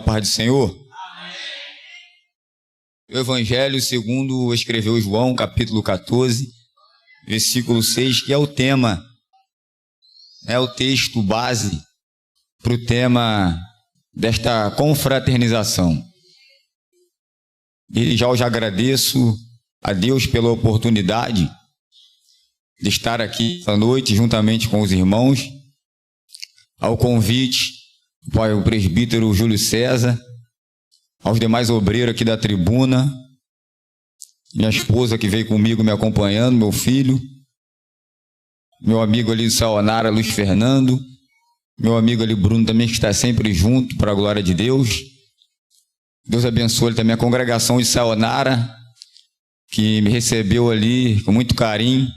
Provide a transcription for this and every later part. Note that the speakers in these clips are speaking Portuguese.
paz do Senhor. O Evangelho segundo escreveu João, capítulo 14, versículo 6, que é o tema, é o texto base para o tema desta confraternização. E já agradeço a Deus pela oportunidade de estar aqui esta noite juntamente com os irmãos, ao convite do presbítero Júlio César, aos demais obreiros aqui da tribuna, minha esposa que veio comigo me acompanhando, meu filho, meu amigo ali de Sayonara, Luiz Fernando, meu amigo ali Bruno também, que está sempre junto, para a glória de Deus. Deus abençoe também a congregação de Sayonara, que me recebeu ali com muito carinho.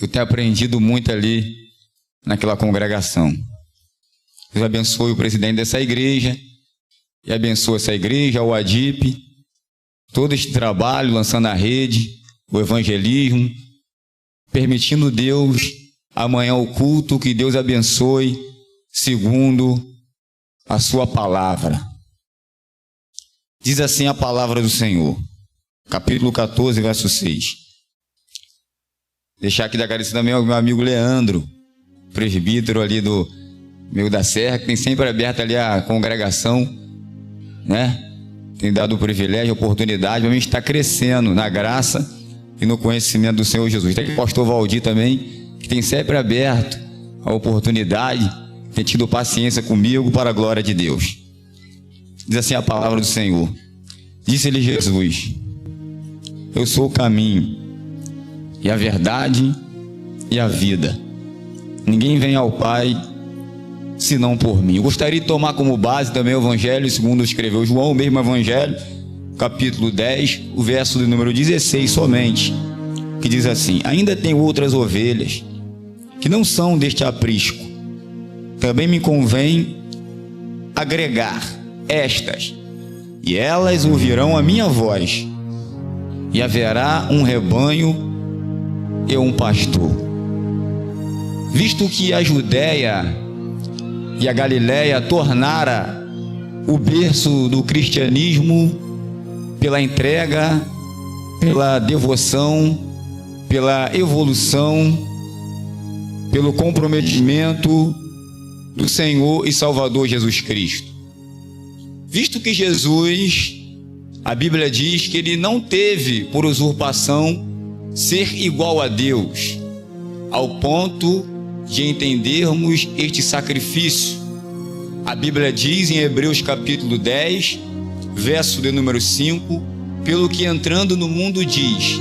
Eu tenho aprendido muito ali naquela congregação. Deus abençoe o presidente dessa igreja, e abençoe essa igreja, o ADIP, todo este trabalho, lançando a rede, o evangelismo, permitindo Deus, amanhã o culto, que Deus abençoe, segundo a sua palavra. Diz assim a palavra do Senhor, capítulo 14, verso 6. Deixar aqui de agradecer também ao meu amigo Leandro, presbítero ali do Meio da Serra, que tem sempre aberto ali a congregação, né? Tem dado o privilégio, a oportunidade para a gente estar crescendo na graça e no conhecimento do Senhor Jesus. Tem aqui o pastor Valdir também, que tem sempre aberto a oportunidade, tem tido paciência comigo para a glória de Deus. Diz assim a palavra do Senhor. Disse-lhe Jesus: eu sou o caminho e a verdade e a vida. Ninguém vem ao Pai senão por mim. Eu gostaria de tomar como base também o Evangelho segundo escreveu João, o mesmo Evangelho, capítulo 10, o verso de número 16 somente, que diz assim: ainda tem outras ovelhas que não são deste aprisco. Também me convém agregar estas, e elas ouvirão a minha voz, e haverá um rebanho e um pastor. Visto que a Judéia e a Galiléia tornara o berço do cristianismo pela entrega, pela devoção, pela evolução, pelo comprometimento do Senhor e Salvador Jesus Cristo. Visto que Jesus, a Bíblia diz que ele não teve por usurpação ser igual a Deus, ao ponto de entendermos este sacrifício. A Bíblia diz em Hebreus capítulo 10, verso de número 5, pelo que entrando no mundo diz: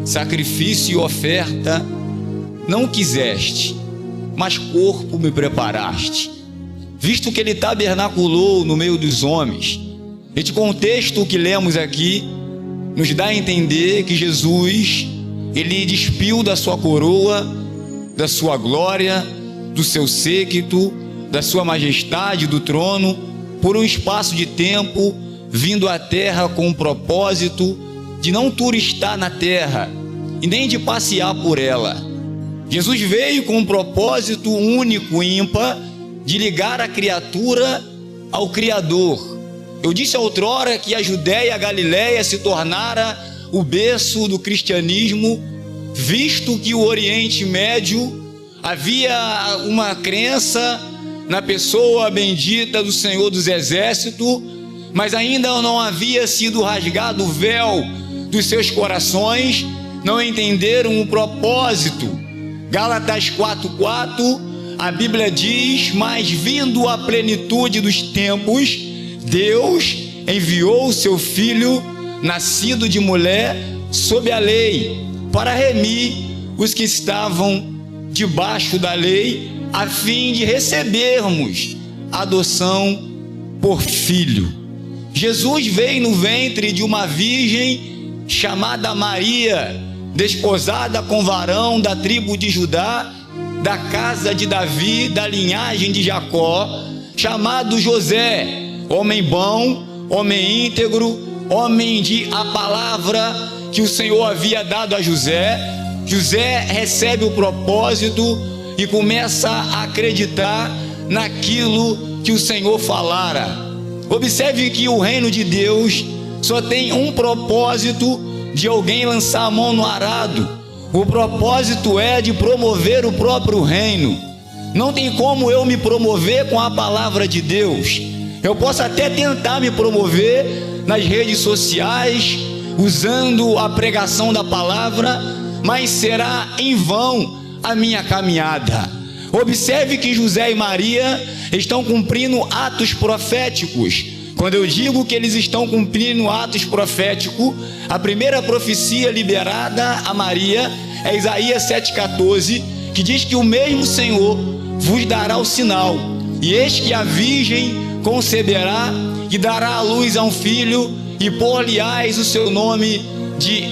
sacrifício e oferta não quiseste, mas corpo me preparaste. Visto que ele tabernaculou no meio dos homens, este contexto que lemos aqui nos dá a entender que Jesus, ele despiu da sua coroa, da sua glória, do seu séquito, da sua majestade, do trono, por um espaço de tempo, vindo à terra com o propósito de não turistar na terra e nem de passear por ela. Jesus veio com um propósito único e ímpar de ligar a criatura ao Criador. Eu disse outrora que a Judéia e a Galiléia se tornara o berço do cristianismo, visto que o Oriente Médio havia uma crença na pessoa bendita do Senhor dos Exércitos, mas ainda não havia sido rasgado o véu dos seus corações, não entenderam o propósito. Gálatas 4:4, a Bíblia diz: mas vindo a plenitude dos tempos, Deus enviou o seu Filho, nascido de mulher, sob a lei, para remir os que estavam debaixo da lei, a fim de recebermos a adoção por filho. Jesus veio no ventre de uma virgem chamada Maria, desposada com varão da tribo de Judá, da casa de Davi, da linhagem de Jacó, chamado José, homem bom, homem íntegro, homem de a palavra que o Senhor havia dado a José. José recebe o propósito e começa a acreditar naquilo que o Senhor falara. Observe que o reino de Deus só tem um propósito de alguém lançar a mão no arado. O propósito é de promover o próprio reino. Não tem como eu me promover com a palavra de Deus. Eu posso até tentar me promover nas redes sociais, usando a pregação da palavra, mas será em vão a minha caminhada. Observe que José e Maria estão cumprindo atos proféticos. Quando eu digo que eles estão cumprindo atos proféticos, a primeira profecia liberada a Maria é Isaías 7,14, que diz que o mesmo Senhor vos dará o sinal, e eis que a virgem conceberá e dará à luz a um filho, e por-lhe-ás o seu nome de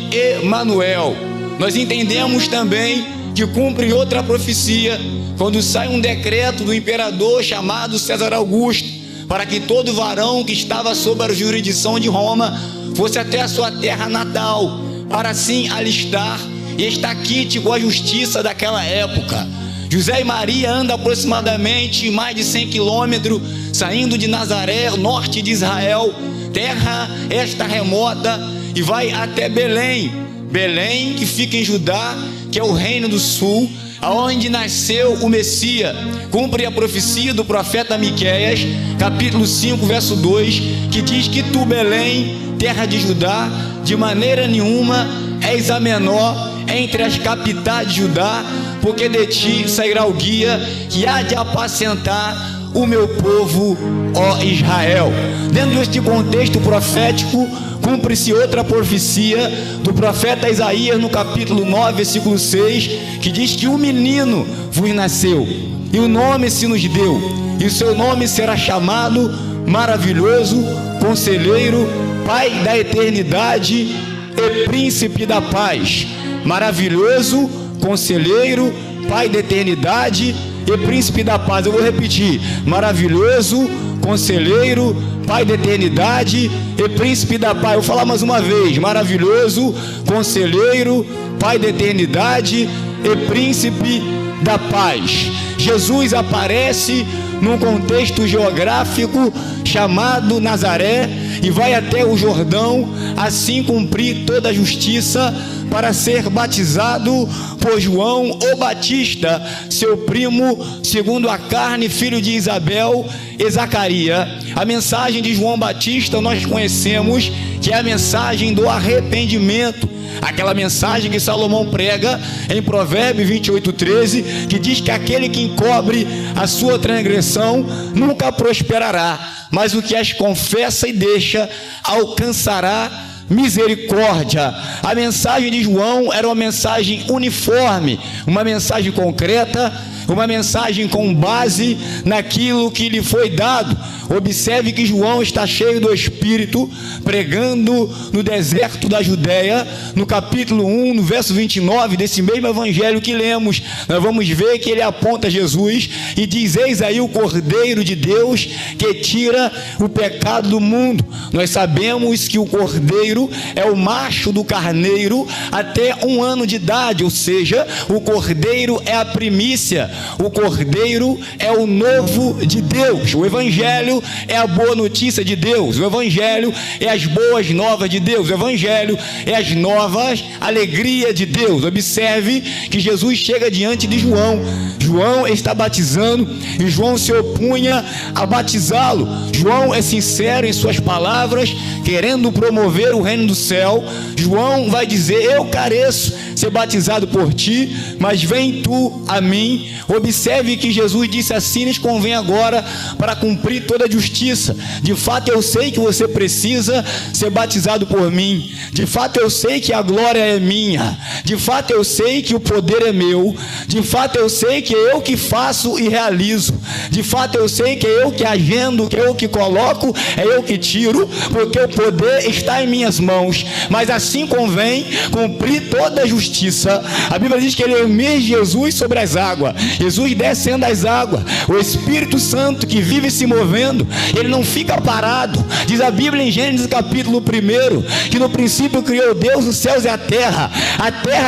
Emanuel. Nós entendemos também que cumpre outra profecia, quando sai um decreto do imperador chamado César Augusto, para que todo varão que estava sob a jurisdição de Roma fosse até a sua terra natal, para assim alistar e estar quite com a justiça daquela época. José e Maria andam aproximadamente mais de 100 quilômetros, saindo de Nazaré, norte de Israel, terra esta remota, e vai até Belém. Belém, que fica em Judá, que é o reino do sul, aonde nasceu o Messias. Cumpre a profecia do profeta Miqueias, capítulo 5, verso 2, que diz que tu, Belém, terra de Judá, de maneira nenhuma és a menor entre as capitais de Judá, porque de ti sairá o guia que há de apacentar o meu povo, ó Israel. Dentro deste contexto profético, cumpre-se outra profecia do profeta Isaías no capítulo 9, versículo 6, que diz que um menino vos nasceu, e o nome se nos deu, e o seu nome será chamado Maravilhoso, Conselheiro, Pai da Eternidade e Príncipe da Paz. Maravilhoso, Conselheiro, Pai da Eternidade e Príncipe da Paz. Eu vou repetir: maravilhoso, Conselheiro, Pai da Eternidade e Príncipe da Paz. Eu vou falar mais uma vez: maravilhoso, Conselheiro, Pai da Eternidade e Príncipe da Paz. Jesus aparece num contexto geográfico chamado Nazaré e vai até o Jordão, assim cumprir toda a justiça, para ser batizado por João o Batista, seu primo, segundo a carne, filho de Isabel e Zacarias. A mensagem de João Batista nós conhecemos, que é a mensagem do arrependimento, aquela mensagem que Salomão prega em Provérbios 28:13, que diz que aquele que encobre a sua transgressão nunca prosperará, mas o que as confessa e deixa alcançará misericórdia. A mensagem de João era uma mensagem uniforme, uma mensagem concreta, uma mensagem com base naquilo que lhe foi dado. Observe que João está cheio do Espírito, pregando no deserto da Judéia, no capítulo 1, no verso 29 desse mesmo evangelho que lemos. Nós vamos ver que ele aponta Jesus e diz: eis aí o Cordeiro de Deus que tira o pecado do mundo. Nós sabemos que o Cordeiro é o macho do carneiro até 1 ano de idade, ou seja, o Cordeiro é a primícia, o Cordeiro é o novo de Deus. O Evangelho é a boa notícia de Deus, o Evangelho é as boas novas de Deus, o Evangelho é as novas alegria de Deus. Observe que Jesus chega diante de João. João está batizando e João se opunha a batizá-lo. João é sincero em suas palavras, querendo promover o reino do céu. João vai dizer: eu careço ser batizado por ti, mas vem tu a mim. Observe que Jesus disse assim: lhes convém agora para cumprir toda a justiça. De fato eu sei que você precisa ser batizado por mim. De fato eu sei que a glória é minha. De fato eu sei que o poder é meu. De fato eu sei que é eu que faço e realizo. De fato eu sei que é eu que agendo, que é eu que coloco, é eu que tiro, porque o poder está em minhas mãos. Mas assim convém cumprir toda a justiça. A Bíblia diz que ele emerge Jesus sobre as águas. Jesus descendo das águas, o Espírito Santo que vive se movendo, ele não fica parado. Diz a Bíblia em Gênesis capítulo 1, que no princípio criou Deus os céus e a terra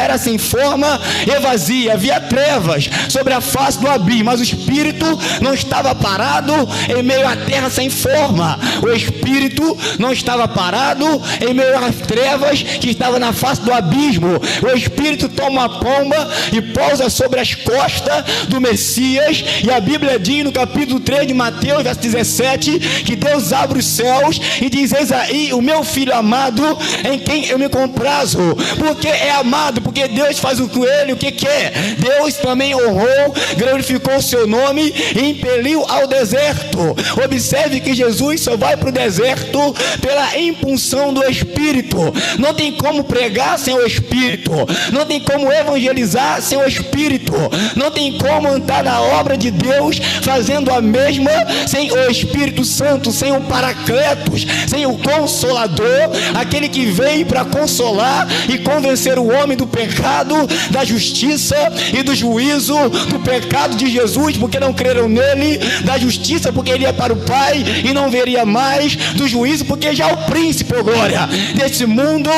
era sem forma e vazia, havia trevas sobre a face do abismo, mas o Espírito não estava parado em meio à terra sem forma. O Espírito não estava parado em meio às trevas que estavam na face do abismo. O Espírito toma uma pomba e pousa sobre as costas do Messias, e a Bíblia diz no capítulo 3 de Mateus, verso 17, que Deus abre os céus e diz: eis aí o meu filho amado, em quem eu me comprazo. Porque é amado, porque Deus faz com ele o que quer. Deus também honrou, glorificou o seu nome e impeliu ao deserto. Observe que Jesus só vai para o deserto pela impulsão do Espírito. Não tem como pregar sem o Espírito, não tem como evangelizar sem o Espírito, não tem como entrar na obra de Deus fazendo a mesma sem o Espírito Santo, sem o Paracletos, sem o Consolador, aquele que veio para consolar e convencer o homem do pecado, da justiça e do juízo, do pecado de Jesus, porque não creram nele, da justiça, porque ele ia para o Pai e não veria mais, do juízo, porque já o príncipe, oh glória, desse mundo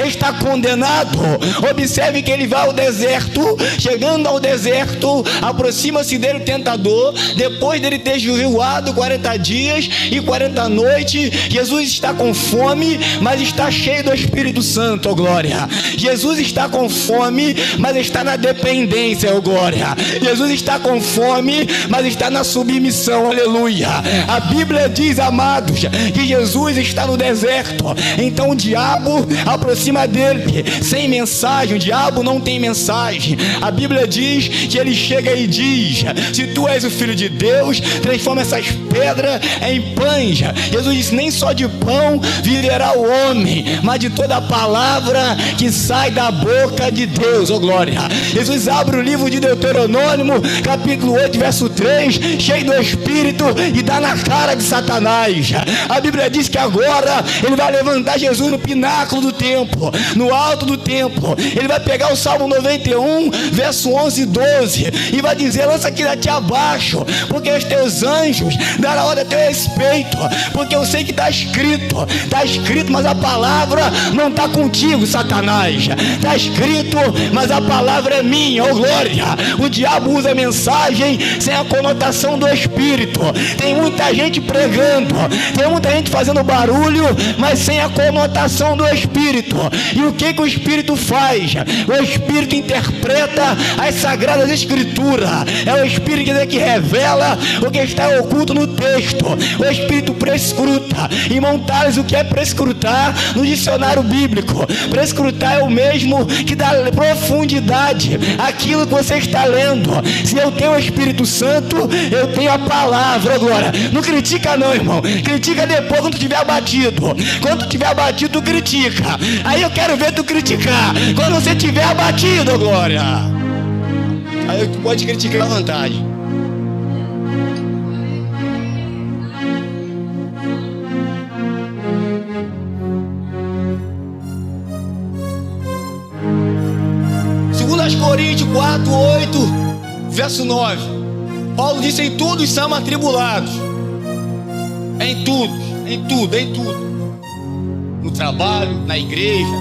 está condenado. Observe que ele vai ao deserto. Chegando ao deserto, aproxima-se dele o tentador. Depois dele ter jejuado 40 dias e 40 noites, Jesus está com fome, mas está cheio do Espírito Santo, oh glória. Jesus está com fome, mas está na dependência, oh glória. Jesus está com fome, mas está na submissão, aleluia. A Bíblia diz, amados, que Jesus está no deserto. Então o diabo aproxima dele sem mensagem. O diabo não tem mensagem. A Bíblia diz que ele chega e diz: se tu és o Filho de Deus, transforma essas pedras em pães. Jesus disse: nem só de pão viverá o homem, mas de toda a palavra que sai da boca de Deus, oh glória. Jesus abre o livro de Deuteronômio, capítulo 8, verso 3, cheio do Espírito, e dá na cara de Satanás. A Bíblia diz que agora ele vai levantar Jesus no pináculo do templo, no alto do templo. Ele vai pegar o Salmo 91, verso 11 e 12, e vai dizer: lança aqui daqui abaixo, porque os teus anjos darão ordem a teu respeito, porque eu sei que está escrito, mas a palavra não está contigo, Satanás. Está escrito, mas a palavra é minha, oh glória. O diabo usa a mensagem sem a conotação do Espírito. Tem muita gente pregando, tem muita gente fazendo barulho, mas sem a conotação do Espírito. E o que o Espírito faz? O Espírito interpreta as sagradas escrituras. É o Espírito que revela o que está oculto no texto. O Espírito prescruta. Irmão Tales, o que é prescrutar no dicionário bíblico? Prescrutar é o mesmo que dá profundidade àquilo que você está lendo. Se eu tenho o Espírito Santo, eu tenho a palavra, glória. Não critica não, irmão. Critica depois, quando tu estiver abatido. Quando tu estiver abatido, tu critica. Aí eu quero ver tu criticar quando você estiver abatido, glória. Aí tu pode criticar à vontade. Coríntios 4, 8, verso 9. Paulo disse: em tudo somos atribulados. Em tudo. No trabalho, na igreja,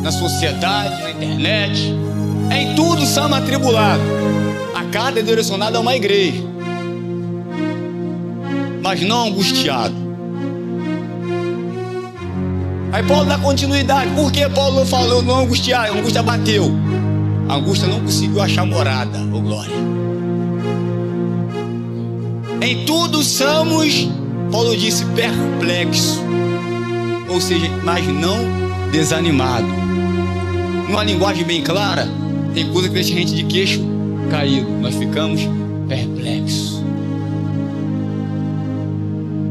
na sociedade, na internet. Em tudo somos atribulados. A cada direcionada a uma igreja, mas não angustiado. Aí Paulo dá continuidade. Por que Paulo não falou não angustiar? A angústia bateu. A angústia não conseguiu achar morada, oh glória. Em tudo somos, Paulo disse, perplexos. Ou seja, mas não desanimado. Numa linguagem bem clara, tem coisa que deixa a gente de queixo caído. Nós ficamos perplexos.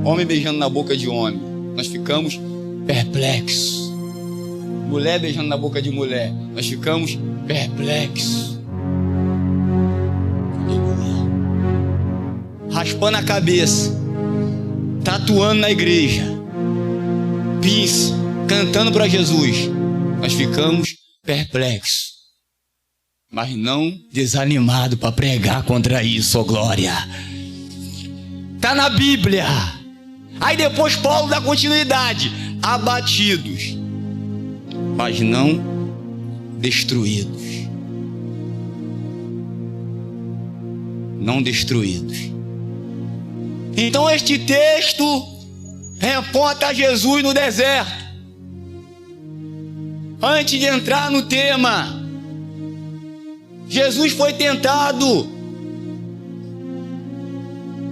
Homem beijando na boca de homem, nós ficamos perplexos. Mulher beijando na boca de mulher, nós ficamos perplexos. Raspando a cabeça, tatuando na igreja, piercing, cantando para Jesus, nós ficamos perplexos. mas não desanimado para pregar contra isso, ó glória. Está na Bíblia. Aí depois Paulo dá continuidade: abatidos, mas não destruídos. Não destruídos. Então este texto reporta a Jesus no deserto. Antes de entrar no tema, Jesus foi tentado,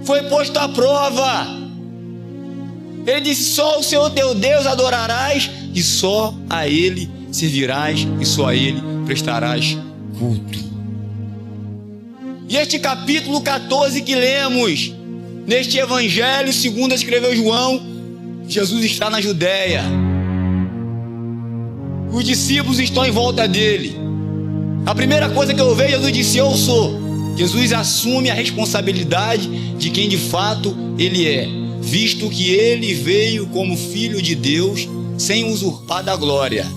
foi posto à prova. Ele disse: só o Senhor teu Deus adorarás, e só a Ele servirás, e só a Ele prestarás culto. E este capítulo 14 que lemos neste evangelho, segundo escreveu João, Jesus está na Judéia. Os discípulos estão em volta dele. A primeira coisa que eu vejo, Jesus disse: eu sou. Jesus assume a responsabilidade de quem de fato ele é, visto que ele veio como filho de Deus, sem usurpar da glória.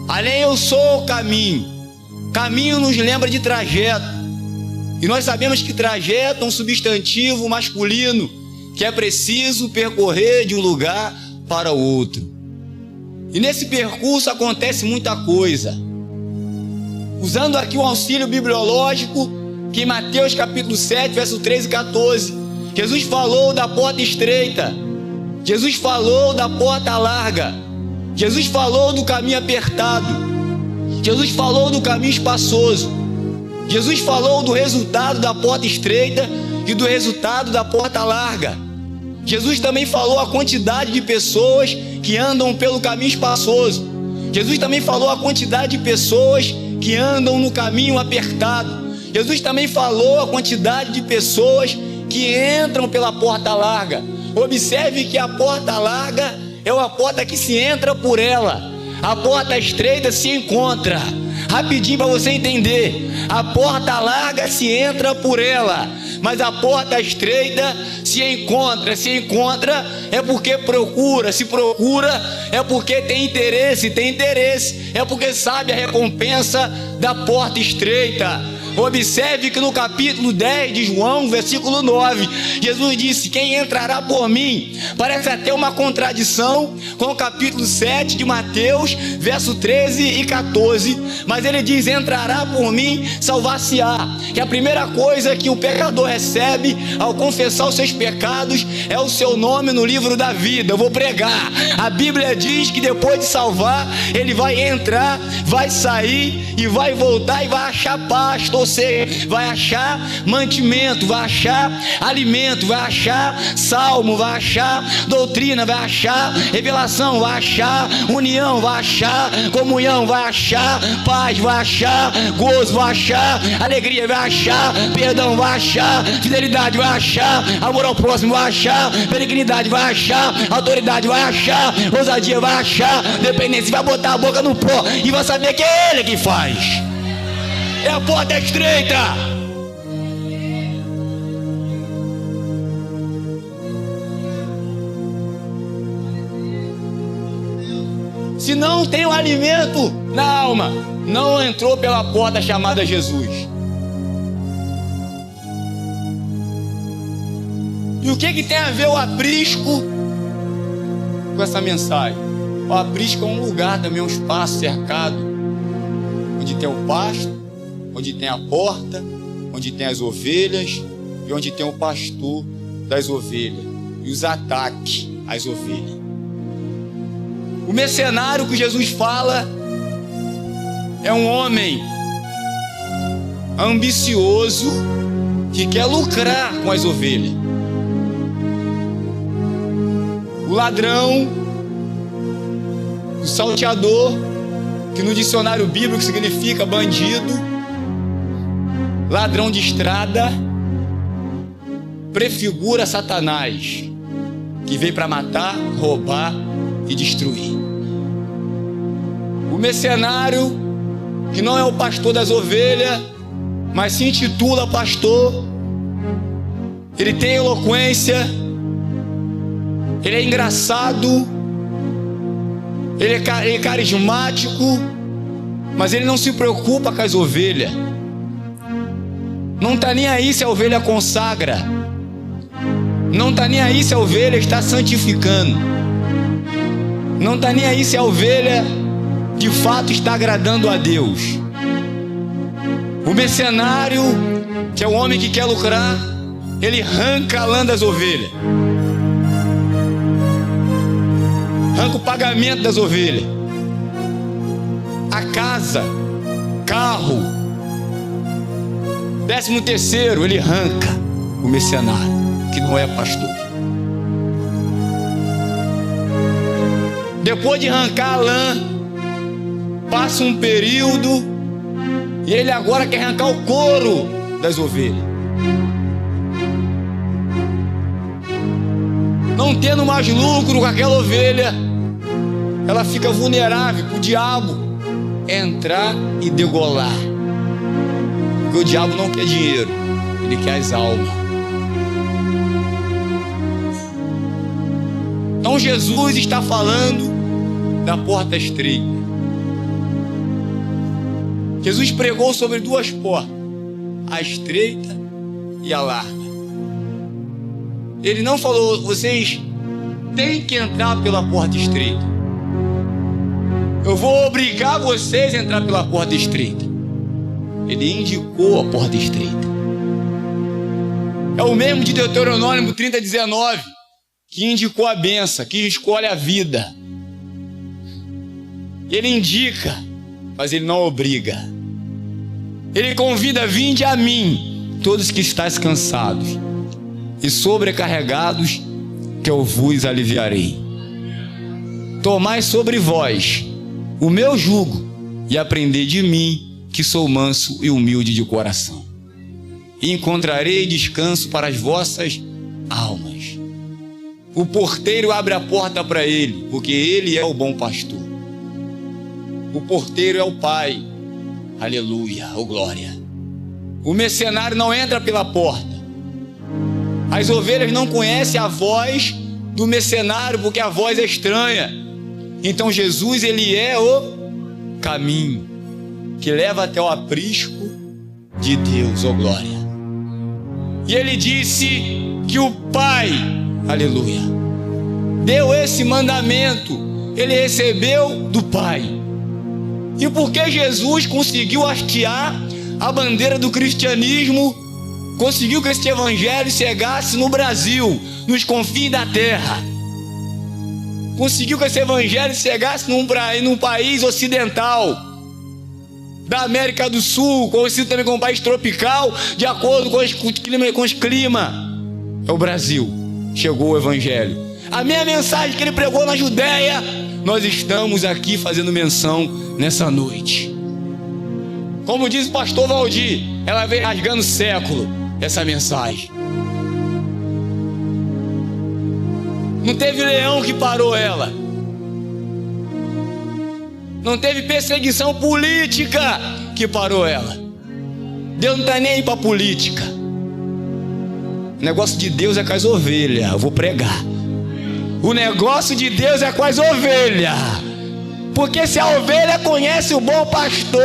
Além, eu sou o caminho. Caminho nos lembra de trajeto. E nós sabemos que trajeto é um substantivo masculino que é preciso percorrer de um lugar para o outro. E nesse percurso acontece muita coisa. Usando aqui o auxílio bibliológico, que em Mateus capítulo 7, verso 13 e 14, Jesus falou da porta estreita, Jesus falou da porta larga, Jesus falou do caminho apertado, Jesus falou do caminho espaçoso, Jesus falou do resultado da porta estreita e do resultado da porta larga. Jesus também falou a quantidade de pessoas que andam pelo caminho espaçoso. Jesus também falou a quantidade de pessoas que andam no caminho apertado. Jesus também falou a quantidade de pessoas que entram pela porta larga. Observe que a porta larga é uma porta que se entra por ela. A porta estreita se encontra. Rapidinho para você entender: a porta larga se entra por ela, mas a porta estreita se encontra. Se encontra é porque procura, se procura é porque tem interesse é porque sabe a recompensa da porta estreita. Observe que no capítulo 10 de João, versículo 9, Jesus disse: quem entrará por mim? Parece até uma contradição com o capítulo 7 de Mateus, verso 13 e 14, mas ele diz: entrará por mim, salvar-se-á. Que a primeira coisa que o pecador recebe ao confessar os seus pecados é o seu nome no livro da vida. Eu vou pregar. A Bíblia diz que depois de salvar, ele vai entrar, vai sair e vai voltar e vai achar pasto. Ou seja, vai achar mantimento, vai achar alimento, vai achar salmo, vai achar doutrina, vai achar revelação, vai achar união, vai achar comunhão, vai achar paz, vai achar gozo, vai achar alegria, vai achar perdão, vai achar fidelidade, vai achar amor ao próximo, vai achar benignidade, vai achar autoridade, vai achar ousadia, vai achar dependência, vai botar a boca no pó e vai saber que é ele que faz. É a porta estreita. Se não tem um alimento na alma, não entrou pela porta chamada Jesus. E o que tem a ver o aprisco com essa mensagem? O aprisco é um lugar também, um espaço cercado, onde tem o pasto, onde tem a porta, onde tem as ovelhas e onde tem o pastor das ovelhas e os ataques às ovelhas. O mercenário que Jesus fala é um homem ambicioso que quer lucrar com as ovelhas. O ladrão, o salteador, que no dicionário bíblico significa bandido, ladrão de estrada, prefigura Satanás, que veio para matar, roubar e destruir. O mercenário, que não é o pastor das ovelhas, mas se intitula pastor, ele tem eloquência, ele é engraçado, ele é carismático, mas ele não se preocupa com as ovelhas. Não está nem aí se a ovelha consagra. Não está nem aí se a ovelha está santificando. Não está nem aí se a ovelha de fato está agradando a Deus. O mercenário, que é o homem que quer lucrar, ele arranca a lã das ovelhas, arranca o pagamento das ovelhas, a casa, carro, 13º, ele arranca. O mercenário, que não é pastor, depois de arrancar a lã, passa um período e ele agora quer arrancar o couro das ovelhas. Não tendo mais lucro com aquela ovelha, ela fica vulnerável para o diabo entrar e degolar. Porque o diabo não quer dinheiro, ele quer as almas. Então Jesus está falando da porta estreita. Jesus pregou sobre duas portas, a estreita e a larga. Ele não falou, vocês têm que entrar pela porta estreita. Eu vou obrigar vocês a entrar pela porta estreita. Ele indicou a porta estreita. É o mesmo de Deuteronômio 30:19, que indicou a bênção, que escolhe a vida. Ele indica, mas ele não obriga. Ele convida: vinde a mim, todos que estáis cansados e sobrecarregados, que eu vos aliviarei. Tomai sobre vós o meu jugo e aprendei de mim, que sou manso e humilde de coração, e encontrarei descanso para as vossas almas. O porteiro abre a porta para ele, porque ele é o bom pastor. O porteiro é o Pai. Aleluia, oh glória. O mercenário não entra pela porta. As ovelhas não conhecem a voz do mercenário, porque a voz é estranha. Então Jesus, ele é o caminho que leva até o aprisco de Deus, oh glória. E ele disse que o Pai, aleluia, deu esse mandamento, ele recebeu do Pai. E porque Jesus conseguiu hastear a bandeira do cristianismo, conseguiu que esse evangelho chegasse no Brasil, nos confins da terra, conseguiu que esse evangelho chegasse num país ocidental da América do Sul, conhecido também como país tropical, de acordo com os climas, é o Brasil. Chegou o evangelho. A minha mensagem que ele pregou na Judéia, nós estamos aqui fazendo menção nessa noite. Como diz o pastor Valdir, ela vem rasgando século, essa mensagem. Não teve leão que parou ela. Não teve perseguição política que parou ela. Deus não está nem aí para política. O negócio de Deus é com as ovelhas. Eu vou pregar. O negócio de Deus é com as ovelhas. Porque se a ovelha conhece o bom pastor,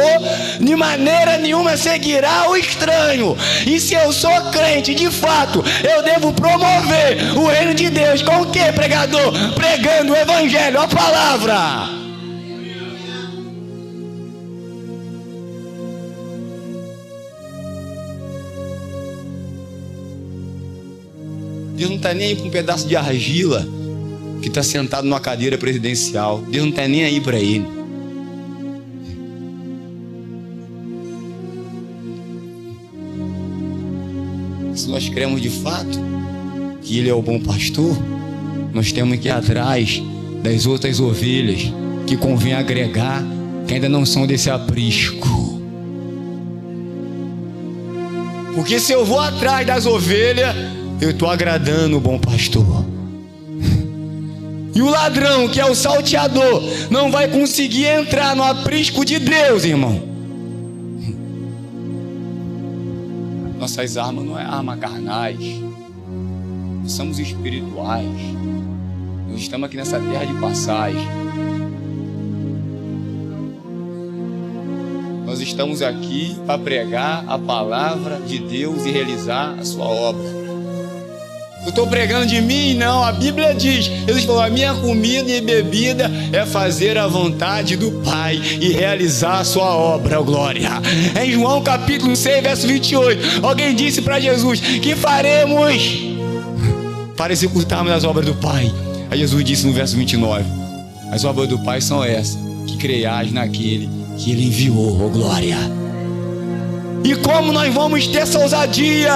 de maneira nenhuma seguirá o estranho. E se eu sou crente, de fato, eu devo promover o reino de Deus. Com o que, pregador? Pregando o evangelho, a palavra. Deus não está nem aí para um pedaço de argila que está sentado numa cadeira presidencial. Deus não está nem aí para ele. Se nós cremos de fato que ele é o bom pastor, nós temos que ir atrás das outras ovelhas que convém agregar, que ainda não são desse aprisco. Porque se eu vou atrás das ovelhas, eu estou agradando o bom pastor. E o ladrão, que é o salteador, não vai conseguir entrar no aprisco de Deus, irmão. Nossas armas não é armas carnais, nós somos espirituais. Nós estamos aqui nessa terra de passagem. Nós estamos aqui para pregar a palavra de Deus e realizar a sua obra. Eu estou pregando de mim? Não, a Bíblia diz, Jesus falou, a minha comida e bebida é fazer a vontade do Pai e realizar a sua obra, glória. Em João capítulo 6, verso 28, alguém disse para Jesus, que faremos para executarmos as obras do Pai? Aí Jesus disse no verso 29, as obras do Pai são essas, que creiais naquele que Ele enviou, oh glória. E como nós vamos ter essa ousadia?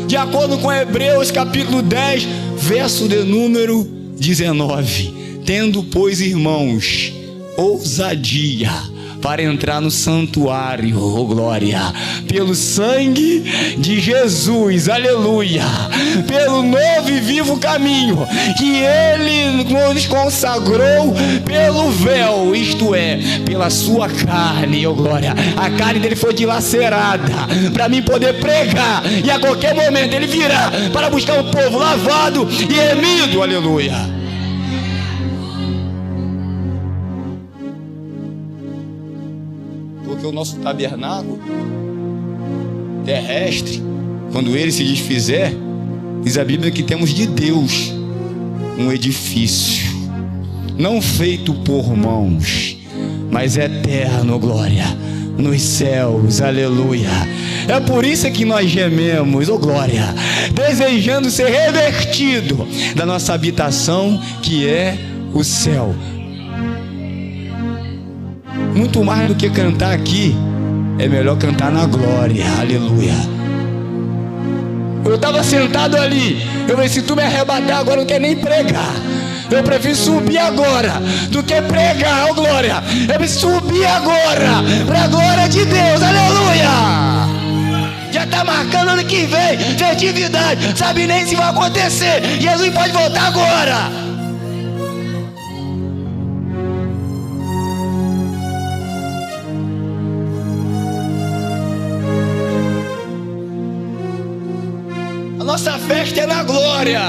De acordo com Hebreus capítulo 10, verso de número 19. Tendo, pois, irmãos, ousadia para entrar no santuário, oh glória, pelo sangue de Jesus, aleluia, pelo novo e vivo caminho que Ele nos consagrou pelo véu, isto é, pela sua carne, oh glória. A carne dele foi dilacerada para mim poder pregar, e a qualquer momento Ele virá para buscar um povo lavado e remido, aleluia. Porque o nosso tabernáculo terrestre, quando ele se desfizer, diz a Bíblia que temos de Deus um edifício, não feito por mãos, mas eterno, glória, nos céus, aleluia. É por isso que nós gememos, oh glória, desejando ser revestido da nossa habitação, que é o céu. Muito mais do que cantar aqui, é melhor cantar na glória, aleluia. Eu estava sentado ali, eu falei, se tu me arrebatar agora, eu não quero nem pregar. Eu prefiro subir agora do que pregar, oh glória. Eu prefiro subir agora, para a glória de Deus, aleluia. Já está marcando ano que vem, festividade, sabe nem se vai acontecer. Jesus pode voltar agora. Nossa festa é na glória.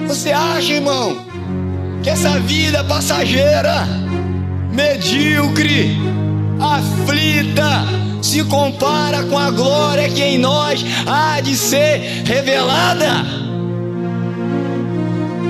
Você acha, irmão, que essa vida passageira, medíocre, aflita, se compara com a glória que em nós há de ser revelada?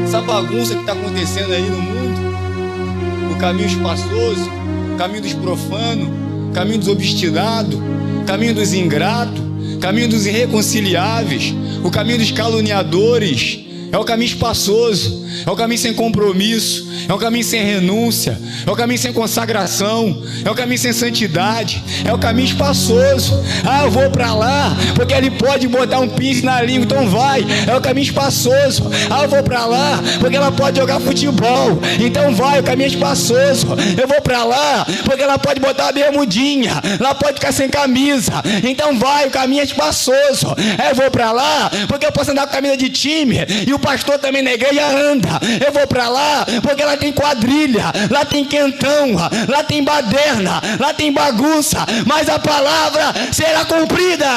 Essa bagunça que está acontecendo aí no mundo, o caminho espaçoso, o caminho dos profanos, o caminho dos obstinados, o caminho dos ingratos, caminho dos irreconciliáveis, o caminho dos caluniadores, é o caminho espaçoso, é o caminho sem compromisso, é o caminho sem renúncia, é o caminho sem consagração, é o caminho sem santidade, é o caminho espaçoso. Ah, eu vou para lá porque ele pode botar um piercing na língua, então vai, é o caminho espaçoso. Ah, eu vou para lá porque ela pode jogar futebol, então vai, o caminho espaçoso. Eu vou para lá porque ela pode botar uma bermudinha, ela pode ficar sem camisa, então vai, o caminho espaçoso. Eu vou para lá porque eu posso andar com camisa de time e o pastor também na igreja anda. Eu vou para lá porque lá tem quadrilha, lá tem quentão, lá tem baderna, lá tem bagunça, mas a palavra será cumprida.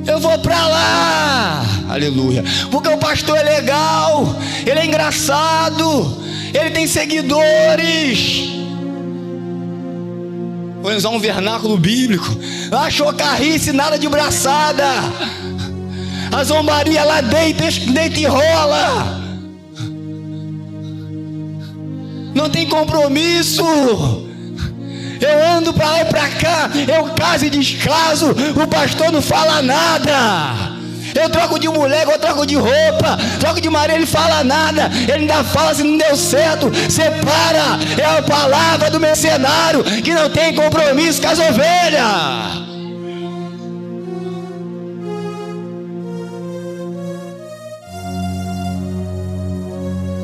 Eu vou para lá, aleluia, porque o pastor é legal, ele é engraçado, ele tem seguidores. Vou usar um vernáculo bíblico. A chocarrice, nada de braçada. A zombaria lá deita e rola. Não tem compromisso. Eu ando pra lá e pra cá, eu caso e descaso, o pastor não fala nada. Eu troco de mulher, eu troco de roupa, troco de marido, ele fala nada. Ele ainda fala se não deu certo, separa. É a palavra do mercenário que não tem compromisso com as ovelhas.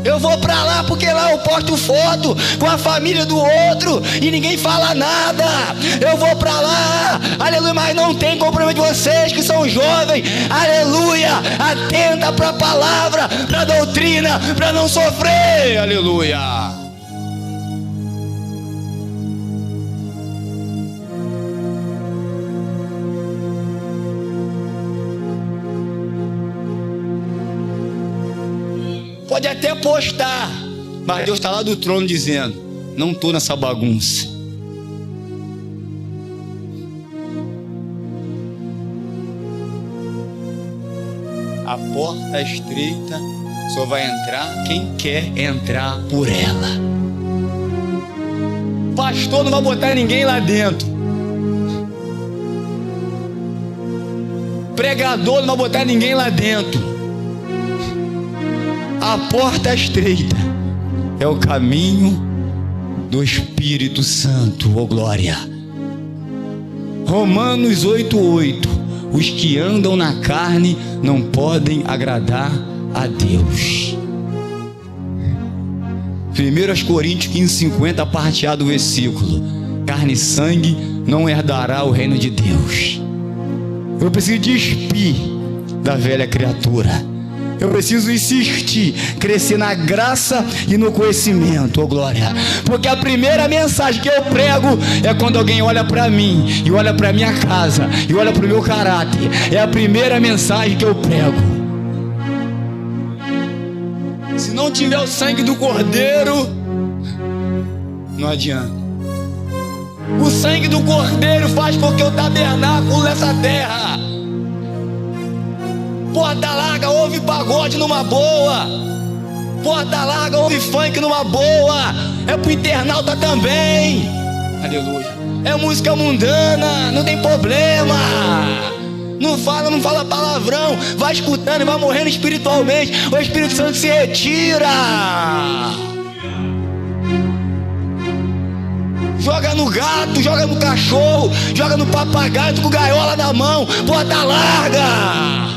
Eu vou pra lá porque lá eu posto foto com a família do outro e ninguém fala nada. Eu vou pra lá, aleluia, mas não tem compromisso de vocês que são jovens, aleluia, atenta pra palavra, pra doutrina, pra não sofrer, aleluia. Pode até postar, Mas Deus está lá do trono dizendo: não estou nessa bagunça. A porta estreita só vai entrar quem quer entrar por ela. Pastor não vai botar ninguém lá dentro. Pregador não vai botar ninguém lá dentro. A porta estreita é o caminho do Espírito Santo, ô glória. Romanos 8:8. Os que andam na carne não podem agradar a Deus. 1 Coríntios 15:50, parte A do versículo: carne e sangue não herdará o reino de Deus. Eu preciso despir da velha criatura. Eu preciso insistir, crescer na graça e no conhecimento, ô glória. Porque a primeira mensagem que eu prego é quando alguém olha para mim, e olha para minha casa, e olha para o meu caráter. É a primeira mensagem que eu prego. Se não tiver o sangue do Cordeiro, não adianta. O sangue do Cordeiro faz com que o tabernáculo nessa terra. Porta larga ouve pagode numa boa. Porta larga ouve funk numa boa. É pro internauta também. Aleluia. É música mundana, não tem problema. Não fala palavrão. Vai escutando e vai morrendo espiritualmente. O Espírito Santo se retira. Joga no gato, joga no cachorro, joga no papagaio com gaiola na mão. Porta larga.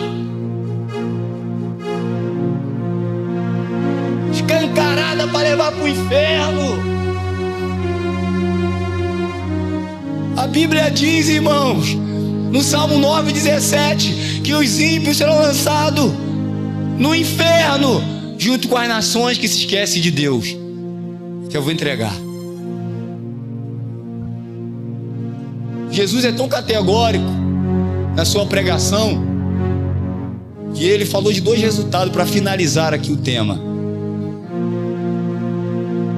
Escancarada para levar para o inferno. A Bíblia diz, irmãos, no Salmo 9:17, que os ímpios serão lançados no inferno, junto com as nações que se esquecem de Deus. Que eu vou entregar. Jesus é tão categórico na sua pregação que ele falou de 2 resultados para finalizar aqui o tema.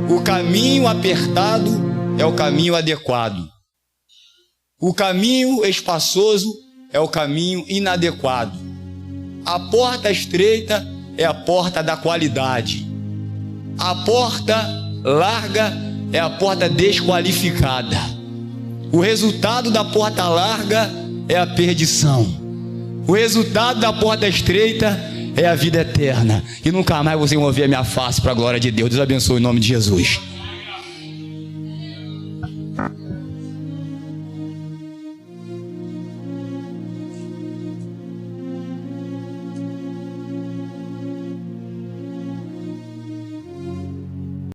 O caminho apertado é o caminho adequado. O caminho espaçoso é o caminho inadequado. A porta estreita é a porta da qualidade. A porta larga é a porta desqualificada. O resultado da porta larga é a perdição. O resultado da porta estreita é a vida eterna. E nunca mais vocês vão ver a minha face para a glória de Deus. Deus abençoe em nome de Jesus.